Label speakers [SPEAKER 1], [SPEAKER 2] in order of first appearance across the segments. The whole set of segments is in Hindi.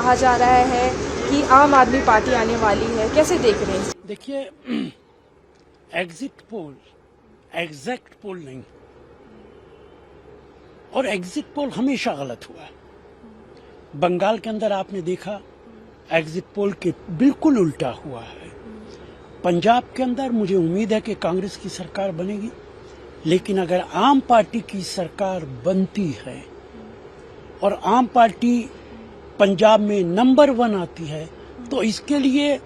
[SPEAKER 1] कहा जा रहा है कि आम आदमी पार्टी आने वाली है, कैसे देख रहे हैं?
[SPEAKER 2] देखिए, एग्जिट पोल एग्जैक्ट पोल नहीं, और एग्जिट पोल हमेशा गलत हुआ है। बंगाल के अंदर आपने देखा एग्जिट पोल के बिल्कुल उल्टा हुआ है। पंजाब के अंदर मुझे उम्मीद है कि कांग्रेस की सरकार बनेगी, लेकिन अगर आम पार्टी की सरकार बनती है और आम पार्टी पंजाब में नंबर 1 आती है, तो इसके लिए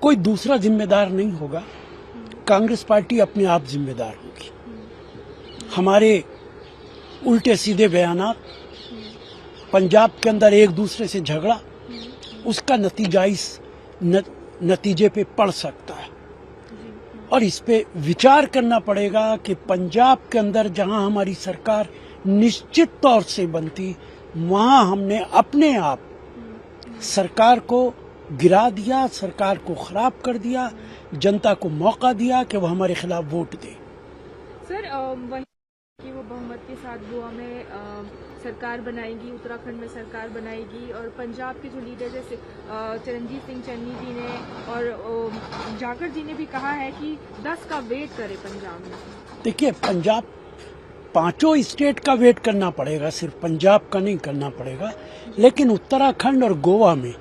[SPEAKER 2] कोई दूसरा जिम्मेदार नहीं होगा, कांग्रेस पार्टी अपने आप जिम्मेदार होगी। हमारे उल्टे सीधे बयानात, पंजाब के अंदर एक दूसरे से झगड़ा, उसका नतीजा इस नतीजे पे पड़ सकता है, और इस पे विचार करना पड़ेगा कि पंजाब के अंदर जहां हमारी सरकार निश्चित तौर से बनती, वहां हमने अपने आप सरकार को गिरा दिया, सरकार को खराब कर दिया, जनता को मौका दिया कि वो हमारे खिलाफ वोट दे।
[SPEAKER 1] सर, वही कि वो बहुमत के साथ गोवा में सरकार बनाएगी, उत्तराखंड में सरकार बनाएगी, और पंजाब के जो लीडर जैसे चरणजीत सिंह चन्नी जी ने और जाखड़ जी ने भी कहा है कि 10 का वेट करे पंजाब में। देखिए,
[SPEAKER 2] पंजाब, पांचों स्टेट का वेट करना पड़ेगा, सिर्फ पंजाब का नहीं करना पड़ेगा, लेकिन उत्तराखंड और गोवा में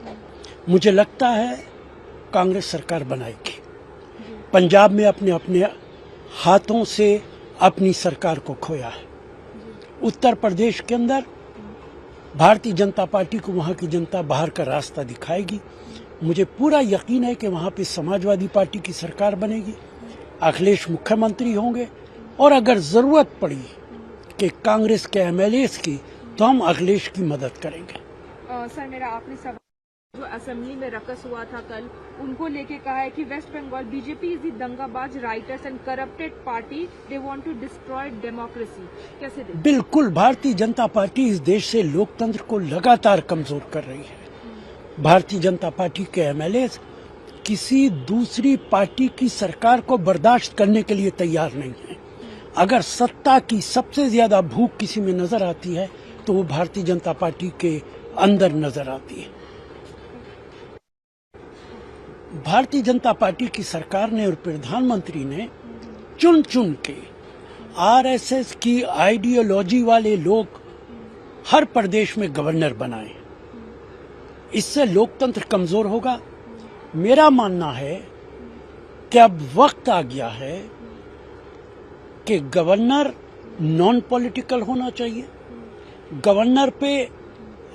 [SPEAKER 2] मुझे लगता है कांग्रेस सरकार बनाएगी। पंजाब में अपने अपने हाथों से अपनी सरकार को खोया है। उत्तर प्रदेश के अंदर भारतीय जनता पार्टी को वहां की जनता बाहर का रास्ता दिखाएगी। मुझे पूरा यकीन है कि वहां पे समाजवादी पार्टी की सरकार बनेगी, अखिलेश मुख्यमंत्री होंगे, और अगर जरूरत पड़ी कि कांग्रेस के एमएलएस की, तो हम अखिलेश की मदद करेंगे।
[SPEAKER 1] सर, मेरा आखिरी सवाल, जो असेंबली में रकस हुआ था कल, उनको लेके कहा है कि West Bengal BJP is the दंगाबाज, rioters and corrupted party, they want to destroy democracy, कैसे देखते?
[SPEAKER 2] बिल्कुल, भारतीय जनता पार्टी इस देश से लोकतंत्र को लगातार कमजोर कर रही है। भारतीय जनता पार्टी के एमएलए किसी दूसरी पार्टी की सरकार को बर्दाश्त करने के लिए तैयार नहीं है। अगर सत्ता की सबसे ज्यादा भूख किसी में नजर आती है, तो वो भारतीय जनता पार्टी के अंदर नजर आती है। भारतीय जनता पार्टी की सरकार ने और प्रधानमंत्री ने चुन चुन के आरएसएस की आइडियोलॉजी वाले लोग हर प्रदेश में गवर्नर बनाए। इससे लोकतंत्र कमजोर होगा। मेरा मानना है कि अब वक्त आ गया है कि गवर्नर नॉन पॉलिटिकल होना चाहिए। गवर्नर पे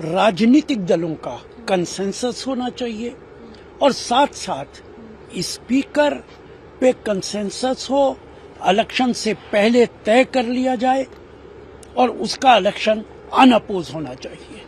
[SPEAKER 2] राजनीतिक दलों का कंसेंसस होना चाहिए, और साथ साथ स्पीकर पे कंसेंसस हो, इलेक्शन से पहले तय कर लिया जाए, और उसका इलेक्शन अनअपोज होना चाहिए।